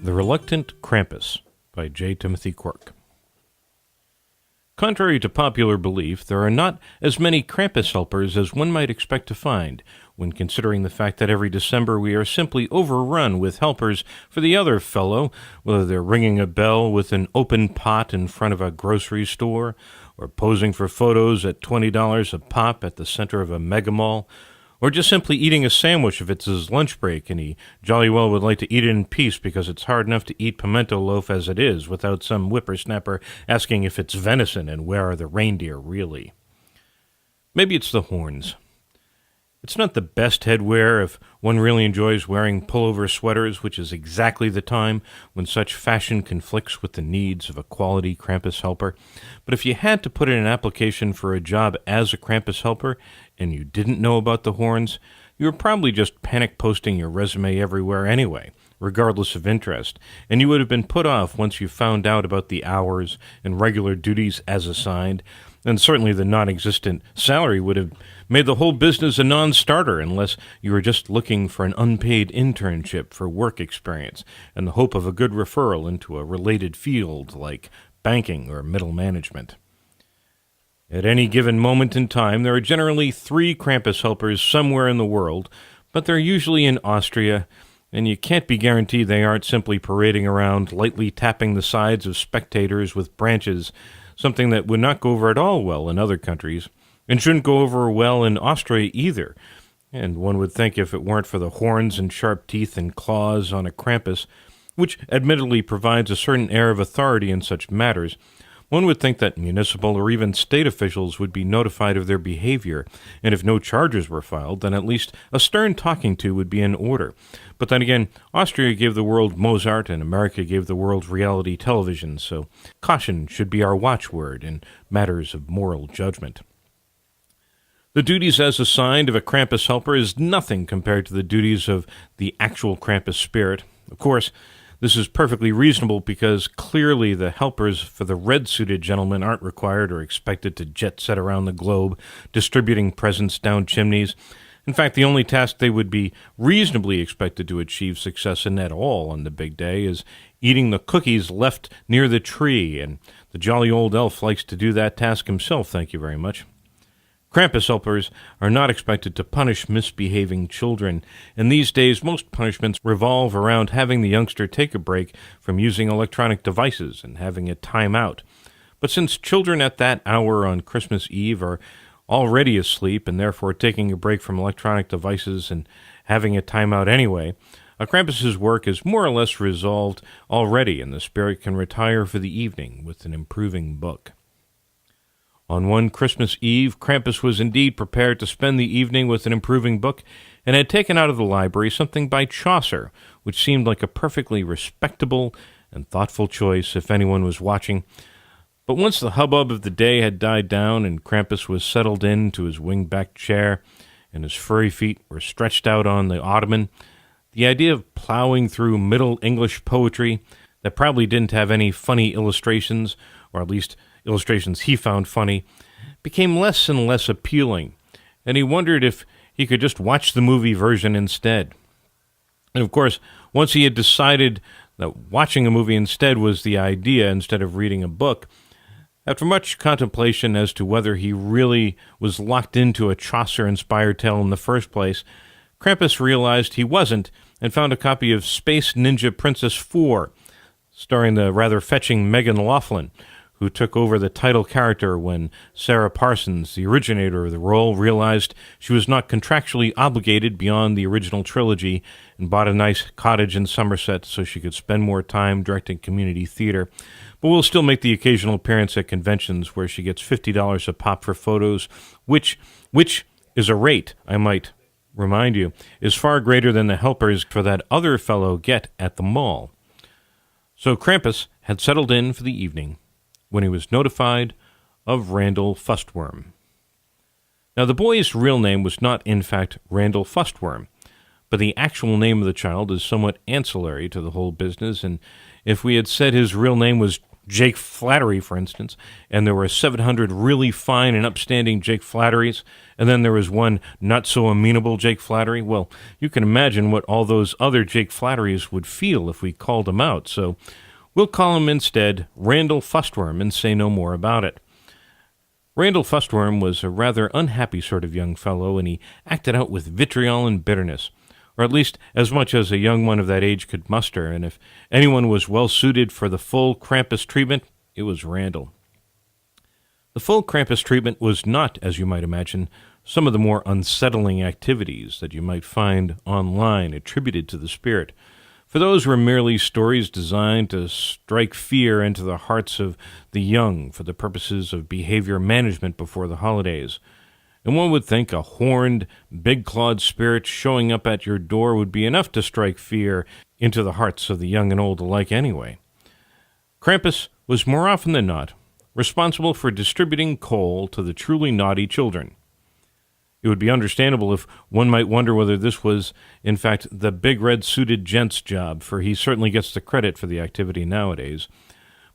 The Reluctant Krampus by J. Timothy Quirk. Contrary to popular belief, there are not as many Krampus-helpers as one might expect to find, when considering the fact that every December we are simply overrun with helpers for the other fellow, whether they're ringing a bell with an open pot in front of a grocery store, or posing for photos at $20 a pop at the center of a megamall, or just simply eating a sandwich if it's his lunch break and he jolly well would like to eat it in peace because it's hard enough to eat pimento loaf as it is without some whippersnapper asking if it's venison and where are the reindeer really. Maybe it's the horns. It's not the best headwear if one really enjoys wearing pullover sweaters, which is exactly the time when such fashion conflicts with the needs of a quality Krampus helper. But if you had to put in an application for a job as a Krampus helper and you didn't know about the horns, you were probably just panic posting your resume everywhere anyway, regardless of interest, and you would have been put off once you found out about the hours and regular duties as assigned, and certainly the non-existent salary would have made the whole business a non-starter unless you were just looking for an unpaid internship for work experience and the hope of a good referral into a related field like banking or middle management. At any given moment in time, there are generally 3 Krampus helpers somewhere in the world, but they're usually in Austria, and you can't be guaranteed they aren't simply parading around, lightly tapping the sides of spectators with branches, something that would not go over at all well in other countries, and shouldn't go over well in Austria either. And one would think if it weren't for the horns and sharp teeth and claws on a Krampus, which admittedly provides a certain air of authority in such matters, one would think that municipal or even state officials would be notified of their behavior, and if no charges were filed, then at least a stern talking to would be in order. But then again, Austria gave the world Mozart and America gave the world reality television, so caution should be our watchword in matters of moral judgment. The duties as assigned of a Krampus helper is nothing compared to the duties of the actual Krampus spirit. Of course, this is perfectly reasonable because clearly the helpers for the red-suited gentlemen aren't required or expected to jet-set around the globe, distributing presents down chimneys. In fact, the only task they would be reasonably expected to achieve success in at all on the big day is eating the cookies left near the tree, and the jolly old elf likes to do that task himself, thank you very much. Krampus helpers are not expected to punish misbehaving children, and these days most punishments revolve around having the youngster take a break from using electronic devices and having a time out. But since children at that hour on Christmas Eve are already asleep and therefore taking a break from electronic devices and having a time out anyway, a Krampus's work is more or less resolved already, and the spirit can retire for the evening with an improving book. On one Christmas Eve, Krampus was indeed prepared to spend the evening with an improving book and had taken out of the library something by Chaucer, which seemed like a perfectly respectable and thoughtful choice if anyone was watching. But once the hubbub of the day had died down and Krampus was settled into his wing-back chair and his furry feet were stretched out on the ottoman, the idea of plowing through Middle English poetry that probably didn't have any funny illustrations, or at least illustrations he found funny, became less and less appealing, and he wondered if he could just watch the movie version instead. And of course, once he had decided that watching a movie instead was the idea instead of reading a book, after much contemplation as to whether he really was locked into a Chaucer-inspired tale in the first place, Krampus realized he wasn't and found a copy of Space Ninja Princess 4, starring the rather fetching Megan Laughlin, who took over the title character when Sarah Parsons, the originator of the role, realized she was not contractually obligated beyond the original trilogy and bought a nice cottage in Somerset so she could spend more time directing community theater, but will still make the occasional appearance at conventions where she gets $50 a pop for photos, which is a rate, I might remind you, is far greater than the helpers for that other fellow get at the mall. So Krampus had settled in for the evening when he was notified of Randall Fustworm. Now, the boy's real name was not, in fact, Randall Fustworm, but the actual name of the child is somewhat ancillary to the whole business, and if we had said his real name was Jake Flattery, for instance, and there were 700 really fine and upstanding Jake Flatteries, and then there was one not-so-amenable Jake Flattery. Well, you can imagine what all those other Jake Flatteries would feel if we called him out, so we'll call him instead Randall Fustworm and say no more about it. Randall Fustworm was a rather unhappy sort of young fellow, and he acted out with vitriol and bitterness, or at least as much as a young one of that age could muster, and if anyone was well suited for the full Krampus treatment, it was Randall. The full Krampus treatment was not, as you might imagine, some of the more unsettling activities that you might find online attributed to the spirit, for those were merely stories designed to strike fear into the hearts of the young for the purposes of behavior management before the holidays. And one would think a horned, big-clawed spirit showing up at your door would be enough to strike fear into the hearts of the young and old alike anyway. Krampus was more often than not responsible for distributing coal to the truly naughty children. It would be understandable if one might wonder whether this was, in fact, the big red-suited gent's job, for he certainly gets the credit for the activity nowadays.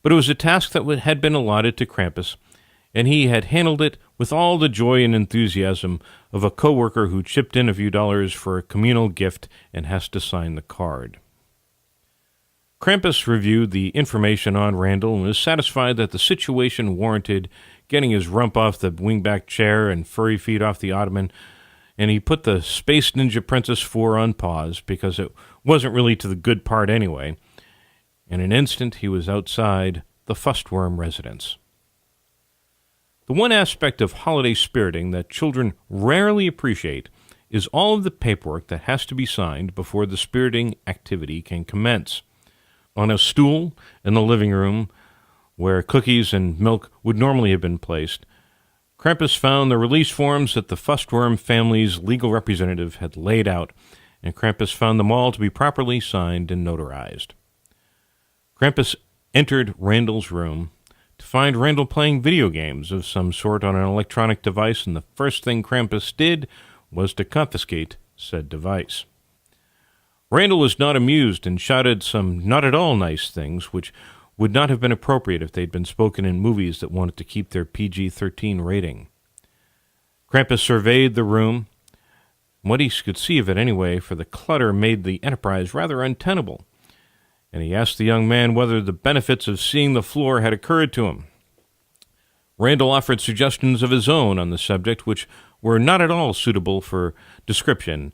But it was a task that had been allotted to Krampus, and he had handled it with all the joy and enthusiasm of a coworker who chipped in a few dollars for a communal gift and has to sign the card. Krampus reviewed the information on Randall and was satisfied that the situation warranted getting his rump off the wingback chair and furry feet off the ottoman, and he put the Space Ninja Princess 4 on pause because it wasn't really to the good part anyway. In an instant, he was outside the Fustworm residence. The one aspect of holiday spiriting that children rarely appreciate is all of the paperwork that has to be signed before the spiriting activity can commence. On a stool in the living room, where cookies and milk would normally have been placed, Krampus found the release forms that the Fustworm family's legal representative had laid out, and Krampus found them all to be properly signed and notarized. Krampus entered Randall's room to find Randall playing video games of some sort on an electronic device, and the first thing Krampus did was to confiscate said device. Randall was not amused and shouted some not at all nice things, which would not have been appropriate if they'd been spoken in movies that wanted to keep their PG-13 rating. Krampus surveyed the room, what he could see of it anyway, for the clutter made the enterprise rather untenable, and he asked the young man whether the benefits of seeing the floor had occurred to him. Randall offered suggestions of his own on the subject, which were not at all suitable for description,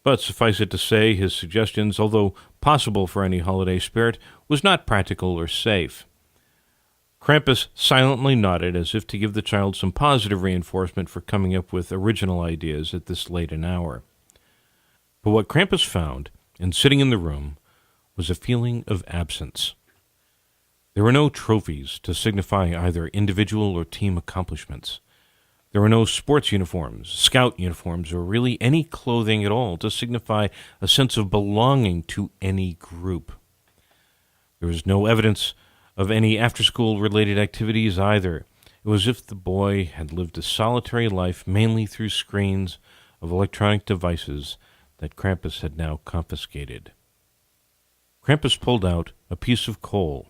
but suffice it to say, his suggestions, although possible for any holiday spirit, was not practical or safe. Krampus silently nodded as if to give the child some positive reinforcement for coming up with original ideas at this late an hour. But what Krampus found, in sitting in the room, was a feeling of absence. There were no trophies to signify either individual or team accomplishments. There were no sports uniforms, scout uniforms, or really any clothing at all to signify a sense of belonging to any group. There was no evidence of any after-school related activities either. It was as if the boy had lived a solitary life mainly through screens of electronic devices that Krampus had now confiscated. Krampus pulled out a piece of coal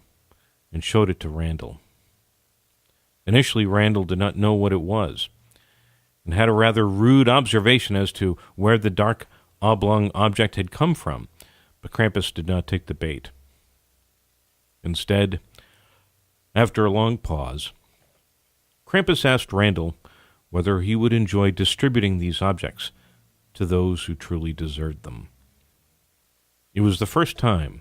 and showed it to Randall. Initially, Randall did not know what it was, and had a rather rude observation as to where the dark, oblong object had come from, but Krampus did not take the bait. Instead, after a long pause, Krampus asked Randall whether he would enjoy distributing these objects to those who truly deserved them. It was the first time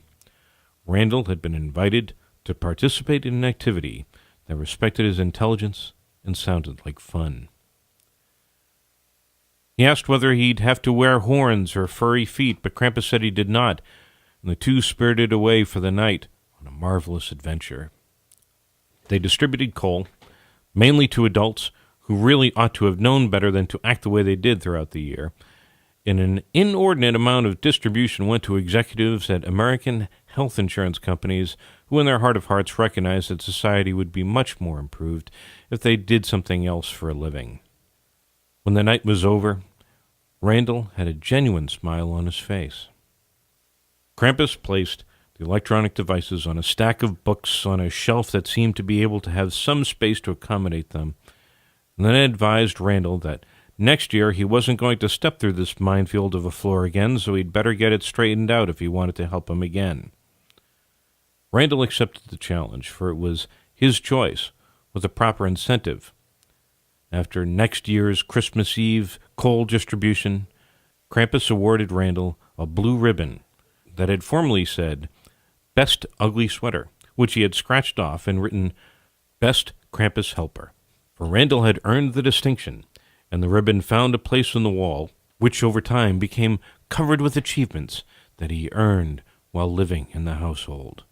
Randall had been invited to participate in an activity that respected his intelligence and sounded like fun. He asked whether he'd have to wear horns or furry feet, but Krampus said he did not, and the two spirited away for the night on a marvelous adventure. They distributed coal, mainly to adults who really ought to have known better than to act the way they did throughout the year, and an inordinate amount of distribution went to executives at American health insurance companies who in their heart of hearts recognized that society would be much more improved if they did something else for a living. When the night was over, Randall had a genuine smile on his face. Krampus placed the electronic devices on a stack of books on a shelf that seemed to be able to have some space to accommodate them, and then advised Randall that next year he wasn't going to step through this minefield of a floor again, so he'd better get it straightened out if he wanted to help him again. Randall accepted the challenge, for it was his choice, with a proper incentive. After next year's Christmas Eve coal distribution, Krampus awarded Randall a blue ribbon that had formerly said, Best Ugly Sweater, which he had scratched off and written, Best Krampus-helper. For Randall had earned the distinction, and the ribbon found a place on the wall, which over time became covered with achievements that he earned while living in the household.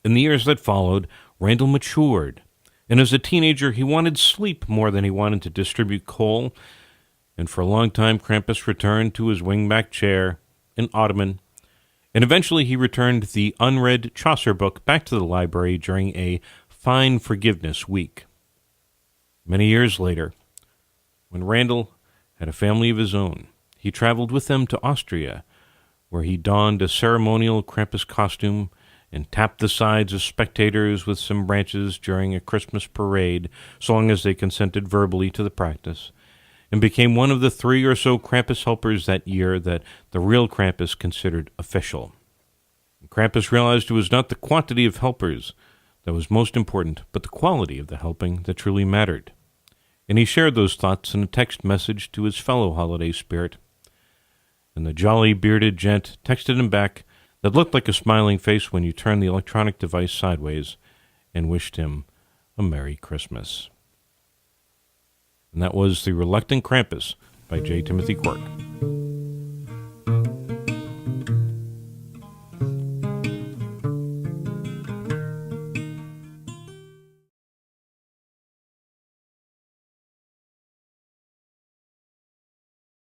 In the years that followed, Randall matured, and as a teenager he wanted sleep more than he wanted to distribute coal, and for a long time Krampus returned to his wingback chair, an ottoman, and eventually he returned the unread Chaucer book back to the library during a Fine Forgiveness week. Many years later, when Randall had a family of his own, he traveled with them to Austria, where he donned a ceremonial Krampus costume and tapped the sides of spectators with some branches during a Christmas parade, so long as they consented verbally to the practice, and became one of the 3 or so Krampus-helpers that year that the real Krampus considered official. Krampus realized it was not the quantity of helpers that was most important, but the quality of the helping that truly mattered. And he shared those thoughts in a text message to his fellow holiday spirit. And the jolly bearded gent texted him back that looked like a smiling face when you turned the electronic device sideways, and wished him a Merry Christmas. And that was The Reluctant Krampus by J. Timothy Quirk.